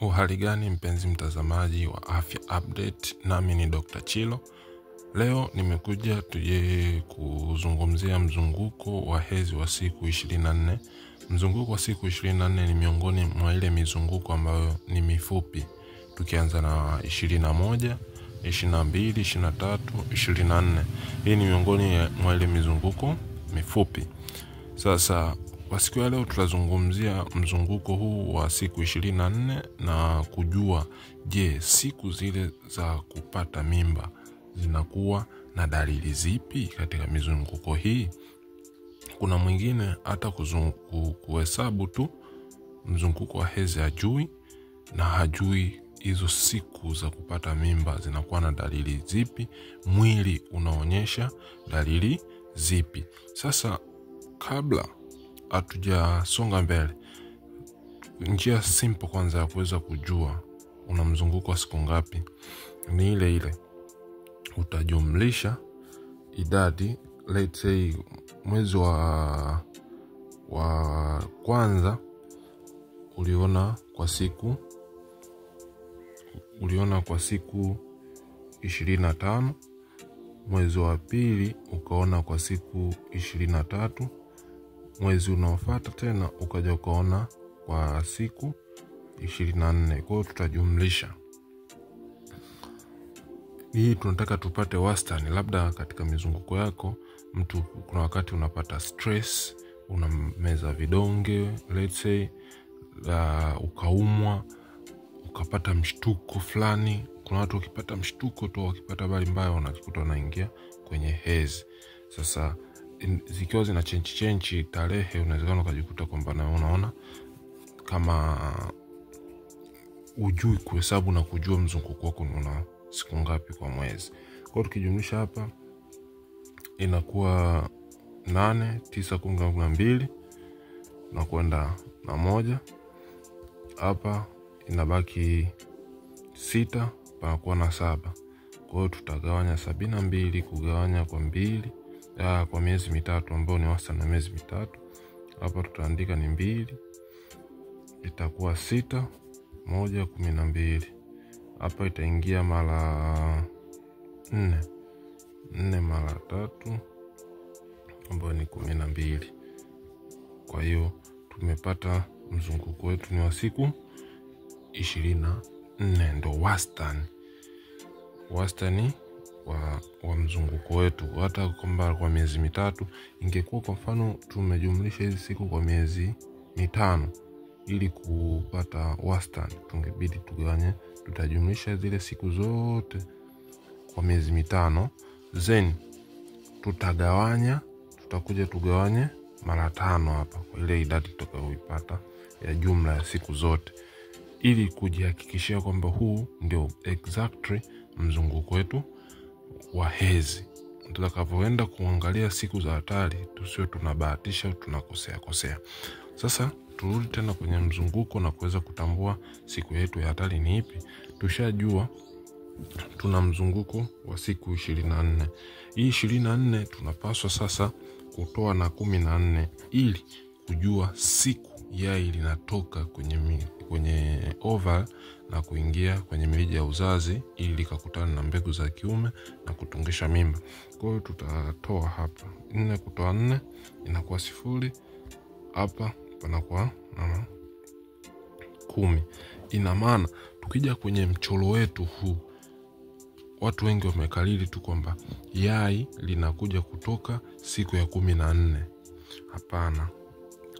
Uhali gani mpenzi mtazamaji wa Afya Update, nami ni Dr. Chilo. Leo nimekuja tuje kuzungumzia mzunguko wa hedhi wa siku 24. Mzunguko wa siku 24 ni miongoni mwa ile mizunguko ambayo ni mifupi. Tukianza na 21, 22, 23, 24. Hii ni miongoni mwa ile mizunguko mifupi. Sasa kwa siku ya leo tutazungumzia mzunguko huu wa siku 24 na kujua siku zile za kupata mimba zinakuwa na dalili zipi katika mizunguko hii. Kuna mwingine hata kuhesabu tu mzunguko wa hedhi hajui, na hajui hizo siku za kupata mimba zinakuwa na dalili zipi, mwili unaonyesha dalili zipi. Sasa kabla hatujasonga mbele, njia simple kwanza ya kuweza kujua una mzunguko wa siku ngapi ni ile utajumlisha idadi. Let's say mwezi wa kwanza uliona kwa siku 25, mwezi wa pili ukaona kwa siku 23, mwezi unaofuata tena ukaja ukaona kwa siku 24. Kwa hiyo tutajumlisha. Hii tunataka tupate wastani. Labda katika mizunguko yako mtu kuna wakati unapata stress, unameza vidonge, let's say ukaumwa, ukapata mshtuko fulani. Kuna watu wakipata mshtuko tu, wakipata habari mbaya wanajikuta wanaingia kwenye hedhi. Sasa zikiwa zina change tarehe, unaweza ukajikuta kwamba unaona kama ujui kuhesabu na kujua mzunguko wako una siku ngapi kwa mwezi. Kwa hiyo tukijumlisha hapa inakuwa 8, 9, 10, 12 na kwenda na 1. Hapa inabaki 6, panakuwa na 7. Kwa hiyo tutagawanya 72 kugawanya kwa 2 kwa miezi mitatu, ambao ni wastani wa miezi mitatu. Hapa tutaandika ni 2, itakuwa 6, 1, 12. Hapa itaingia mara 4 mara 3, ambao ni 12. Kwa hiyo tumepata mzunguko wetu ni wa siku 24, ndo wastani wa mzunguko wetu. Hata kwamba kwa miezi mitatu, ingekuwa kwa mfano tumejumlisha hizi siku kwa miezi mitano, ili kupata wastani tungebidi tutajumlisha zile siku zote kwa miezi mitano, then tutakuja tugawanye mara 5 hapa kwa ile idadi tutakayoipata ya jumla ya siku zote, ili kujihakikishia kwamba huu ndio exactly mzunguko wetu wa hedhi. Tutakapoenda kuangalia siku za hatari, tusio tunabahatisha au tunakosea. Sasa turudi tena kwenye mzunguko na kuweza kutambua siku yetu ya hatari ni ipi. Tushajua tuna mzunguko wa siku 24. Hii 24 tunapaswa sasa kutoa na 14 ili kujua siku yai linatoka kwenye oval na kuingia kwenye mirija ya uzazi, ili likakutana na mbegu za kiume na kutungisha mimba. Kwa hiyo tutatoa hapa 4 kutoa 4 inakuwa 0. Hapa panakuwa 10. Ina maana tukija kwenye mchoro wetu huu, watu wengi wamekalili tu kwamba yai linakuja kutoka siku ya 14. Hapana.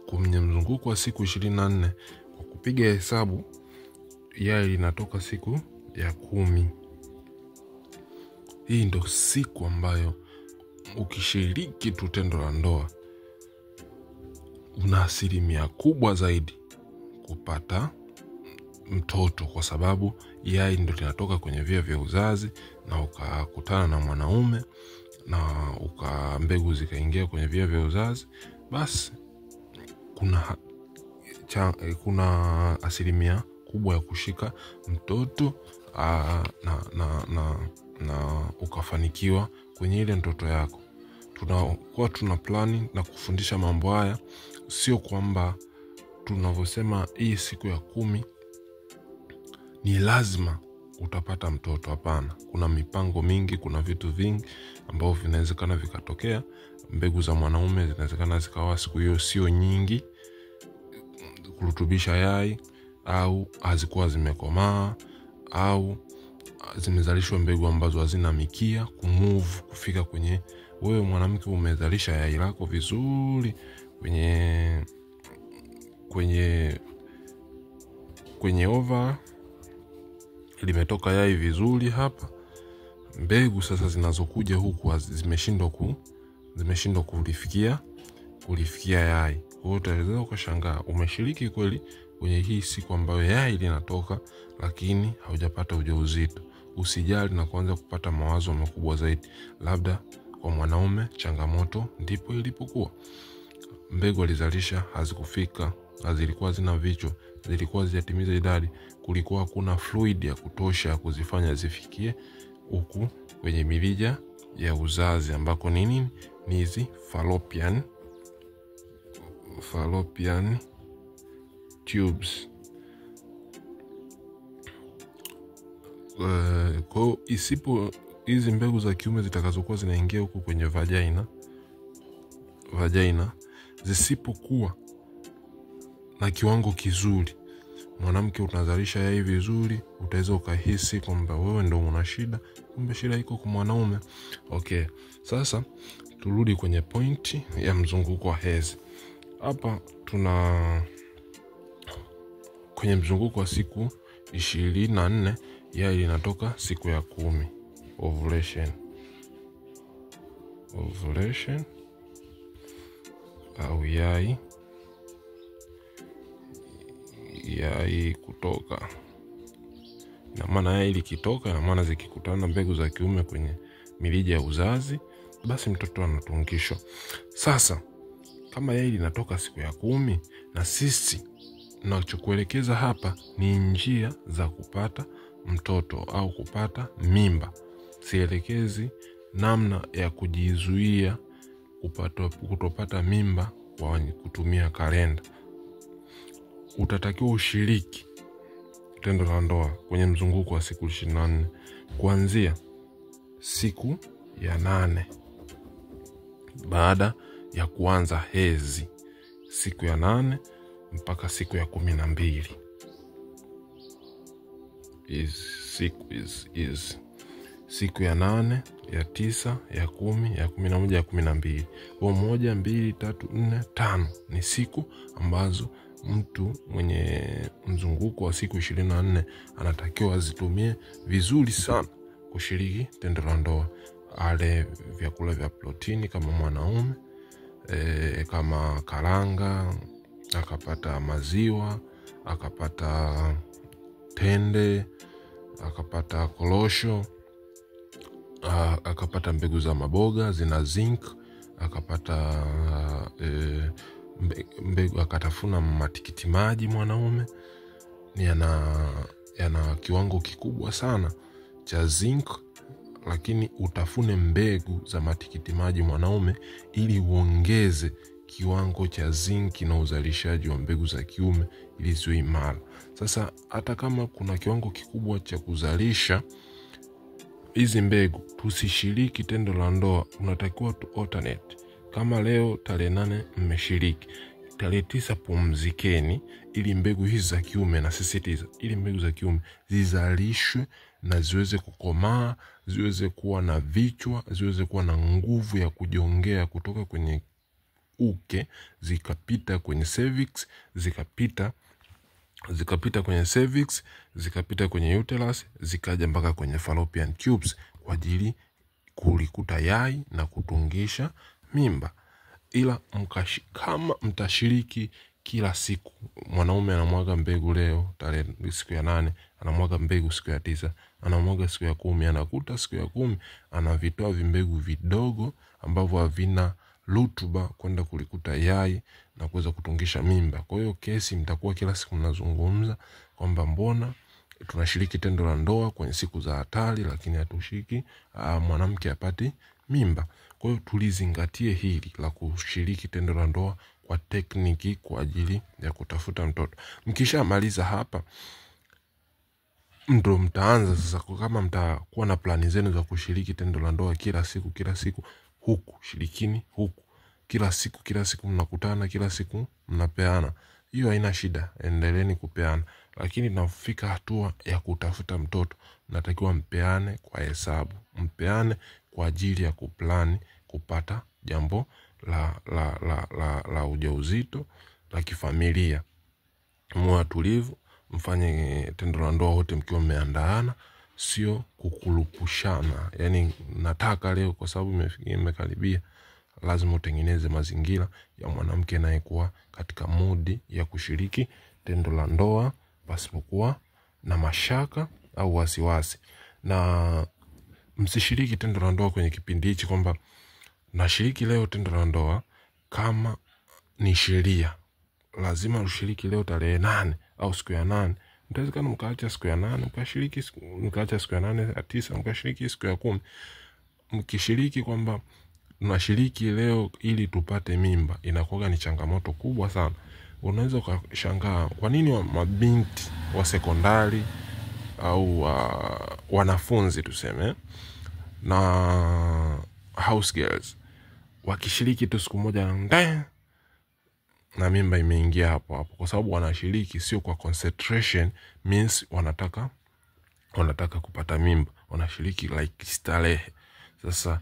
Kwenye mzunguko wa siku 24, kwa kupiga hesabu, yai linatoka siku ya 10. Hii ndo siku ambayo ukishiriki tu tendo la ndoa una asilimia kubwa zaidi kupata mtoto, kwa sababu yai ndo linatoka kwenye via vya uzazi na ukakutana na mwanaume na mbegu zikaingia kwenye via vya uzazi, basi kuna asilimia kubwa ya kushika mtoto na ukafanikiwa kwenye ile ndoto yako. Tuna plani na kufundisha mambo haya, sio kwamba tunavyosema hii siku ya 10 ni lazima utapata mtoto. Hapana, kuna mipango mingi, kuna vitu vingi ambavyo vinawezekana vikatokea. Mbegu za mwanaume zinawezekana zikawa siku hiyo sio nyingi kurutubisha yai, au hazikuwa zimekomaa, au zimezalishwa mbegu ambazo hazina mikia kumove kufika kwenye wewe mwanamke. Umezalisha yai lako vizuri kwenye ova, limetoka yai vizuri hapa. Mbegu sasa zinazokuja huku zimeshindwa kulifikia yai. Kwa hiyo utaweza ukashangaa umeshiriki kweli kwenye hii siku ambayo yai linatoka, lakini haujapata ujauzito. Usijali na kuanza kupata mawazo makubwa zaidi. Labda kwa mwanaume changamoto ndipo ilipokuwa. Mbegu alizalisha hazikufika, hazilikuwa zina vichwa, zilikuwa zijatimiza idadi, kulikuwa hakuna fluid ya kutosha kuzifanya zifikie huku kwenye mirija ya uzazi ambako ni nini? Ni hizi fallopian tubes. Kwa hizi mbegu za kiume zitakazokuwa zinaingia huku kwenye vagina zisipokuwa na kiwango kizuri, mwanamke utazalisha yai vizuri, utaweza ukahisi kwamba wewe ndio una shida, kumbe shida iko kwa mwanaume. Okay, sasa turudi kwenye pointi ya mzunguko wa hedhi. Hapa tuna kwenye mzunguko wa siku 24, yai linatoka siku ya 10, ovulation au yai kutoka. Na maana yai likitoka, na maana zikikutana mbegu za kiume kwenye mirija ya uzazi, basi mtoto anatungishwa. Sasa kama yai linatoka siku ya 10, na sisi nachokuelekeza hapa ni njia za kupata mtoto au kupata mimba. Sielekezi namna ya kujizuia kutopata mimba kwa kutumia kalenda. Utatakiwa ushiriki tendo la ndoa kwenye mzunguko wa siku 24 kuanzia siku ya 8 baada ya kuanza hedhi, siku ya 8 mpaka siku ya 12. Siku ya 8, ya 9, ya 10, ya 11, ya 12. Kwa 1, 2, 3, 4, 5 ni siku ambazo mtu mwenye mzunguko wa siku 24 anatakiwa azitumie vizuri sana kushiriki tendo la ndoa. Ale vyakula vya protini kama mwanaume, kama karanga, akapata maziwa, akapata tende, akapata korosho, akapata mbegu za maboga zina zinc, akapata mbegu, akatafuna matikiti maji. Mwanaume yana kiwango kikubwa sana cha zinc, lakini utafune mbegu za matikiti maji mwanaume ili uongeze kiwango cha zinc na uzalishaji wa mbegu za kiume ili ziwe imara. Sasa hata kama kuna kiwango kikubwa cha kuzalisha hizi mbegu, tusishiriki tendo la ndoa. Unatakiwa tu alternate. Kama leo tarehe 8 mmeshiriki, tarehe 9 pumzikeni ili mbegu hizi za kiume, na sisitiza, ili mbegu za kiume zizalishwe na ziweze kukomaa, ziweze kuwa na vichwa, ziweze kuwa na nguvu ya kujiongea kutoka kwenye uke, zikapita kwenye cervix, zikapita kwenye cervix, zikapita kwenye uterus, zikaja mpaka kwenye fallopian tubes kwa ajili kulikuta yai na kutungisha mimba. Ila kama mtashiriki kila siku, mwanaume anamwaga mbegu leo tarehe siku ya 8, anamwaga mbegu siku ya 9, anamwaga siku ya 10, anakuta siku ya 10 anavitoa vimbegu vidogo ambavyo havina rutuba kwenda kulikuta yai na kuweza kutungisha mimba. Kwa hiyo kesi mtakuwa kila siku mnazungumza kwamba mbona tunashiriki tendo la ndoa kwenye siku za hatari, lakini hatushiriki mwanamke apate mimba. Kwa hiyo tulizingatie hili la kushiriki tendo la ndoa kwa tekniki kwa ajili ya kutafuta mtoto. Mkishamaliza hapa, ndo mtaanza sasa, kama mtakuwa na plani zenu za kushiriki tendo la ndoa kila siku huku shirikini huku kila siku mnakutana, kila siku mnapeana, hiyo haina shida, endeleeni kupeana. Lakini nafika hatua ya kutafuta mtoto, natakiwa mpeane kwa hesabu, mpeane kwa ajili ya kuplani kupata jambo la ujauzito la kifamilia. Mwe tulivu, mfanye tendo la ndoa wote mkiwa mmeandaana, sio kukulupushana. Yani nataka leo kwa sababu imekaribia, lazima utengeneze mazingira ya mwanamke anayekuwa katika mudi ya kushiriki tendo la ndoa pasipokuwa na mashaka au wasiwasi. Na msishiriki tendo la ndoa kwenye kipindi hichi kwamba nashiriki leo tendo la ndoa kama ni sheria. Lazima ushiriki leo tarehe 8 au siku ya 8. Mtawezekana mkaacha siku ya 8 mkashiriki, mkaacha siku ya 8 ya 9 mkashiriki siku ya 10. Mkishiriki kwamba tunashiriki leo ili tupate mimba, inakuwa ni changamoto kubwa sana. Unaweza kushangaa kwa nini mabinti wa sekondari au wanafunzi tuseme na house girls wakishiriki tu siku moja na mimba imeingia hapo, kwa sababu wanashiriki sio kwa concentration, means wanataka kupata mimba, wanashiriki like starehe. Sasa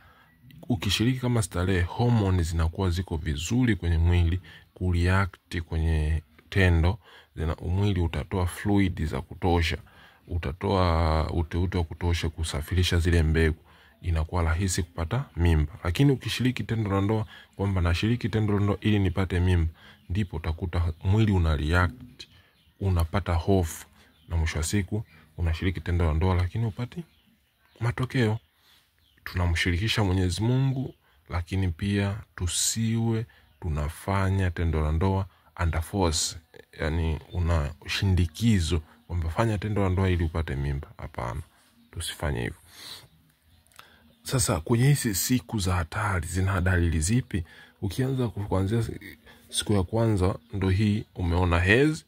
ukishiriki kama starehe, hormones zinakuwa ziko vizuri kwenye mwili kureact kwenye tendo, mwili utatoa fluid za kutosha, utatoa uteute wa kutosha kusafirisha zile mbegu, inakuwa rahisi kupata mimba. Lakini ukishiriki tendo la ndoa kwamba nashiriki tendo la ndoa ili nipate mimba, ndipo utakuta mwili una react, unapata hofu, na mwisho wa siku unashiriki tendo la ndoa lakini upati matokeo. Tunamshirikisha Mwenyezi Mungu, lakini pia tusiwe tunafanya tendo la ndoa under force, yani una shindikizo kwamba fanya tendo la ndoa ili upate mimba. Hapana, tusifanye hivyo. Sasa kwenye hizi siku za hatari zina dalili zipi? Ukianza kuanzia siku ya kwanza ndo hii umeona hezi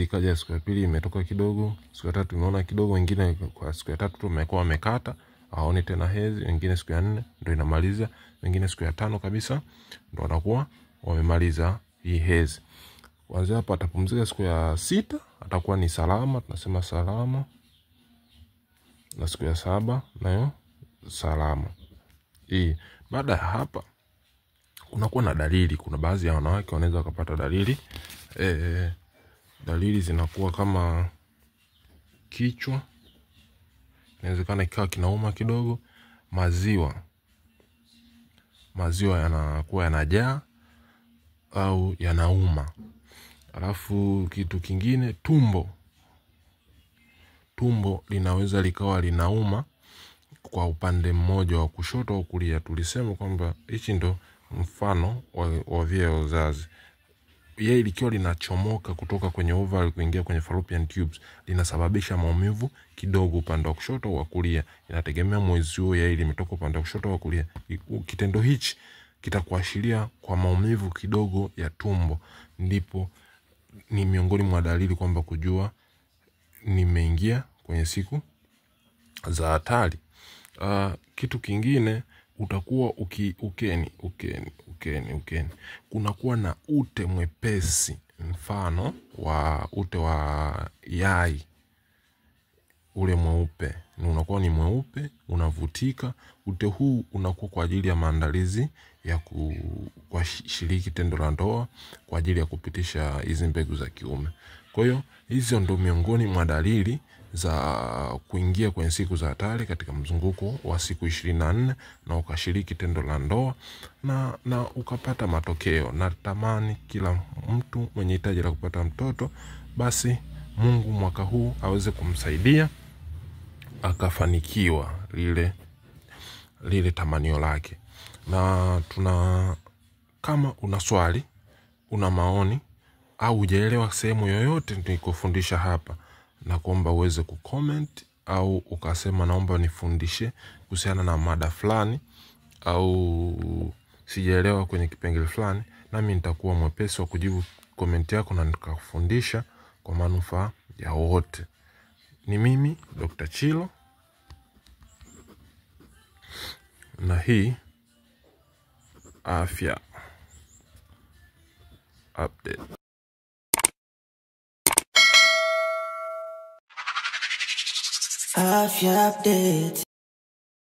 ikaja siku ya pili imetoka kidogo, siku ya tatu umeona kidogo, wengine kwa siku ya tatu tumekuwa wamekata haoni tena hezi, wengine siku ya 4 ndo inamaliza, wengine siku ya 5 kabisa ndo wanakuwa wamemaliza hii hezi. Kuanzia hapo atapumzika siku ya 6 atakuwa ni salama, tunasema salama, na siku ya 7 nayo salama. Baada ya hapa kunakuwa na dalili. Kuna baadhi ya wanawake wanaweza kupata dalili. Dalili zinakuwa kama kichwa, inawezekana kikawa kinauma kidogo, maziwa yanakuwa yanajaa au yanauma. Alafu kitu kingine, tumbo linaweza likawa linauma kwa upande mmoja wa kushoto au kulia. Tulisema kwamba hichi ndo mfano wa via ya uzazi. Yeye likiwa linachomoka kutoka kwenye ovari kuingia kwenye fallopian tubes, linasababisha maumivu kidogo upande wa kushoto au kulia. Inategemea mwezi huo yeye limetoka upande wa kushoto au kulia. Kitendo hichi kitakuashiria kwa maumivu kidogo ya tumbo, ndipo ni miongoni mwa dalili kwamba kujua nimeingia kwenye siku za hatari. Kitu kingine, utakuwa ukeni. Kunakuwa na ute mwepesi, mfano wa ute wa yai, ule mweupe, unakuwa ni mweupe, unavutika. Ute huu unakuwa kwa ajili ya maandalizi ya kushiriki tendo la ndoa, kwa ajili ya kupitisha hizi mbegu za kiume. Kwa hiyo hizo ndo miongoni mwa dalili za kuingia kwenye siku za hatari katika mzunguko wa siku 24 na ukashiriki tendo la ndoa na ukapata matokeo. Na tamani kila mtu mwenye hitaji la kupata mtoto, basi Mungu mwaka huu aweze kumsaidia akafanikiwa lile tamanio lake. Na kama una swali, una maoni au hujaelewa sehemu yoyote nilikofundisha hapa, na kuomba uweze kucomment au ukasema naomba nifundishe kuhusiana na mada fulani au sijaelewa kwenye kipengele fulani, nami nitakuwa mwepesi wa kujibu comment yako na nikakufundisha kwa manufaa ya wote. Ni mimi Dr. Chilo, na hii Afya Update. Afya Update.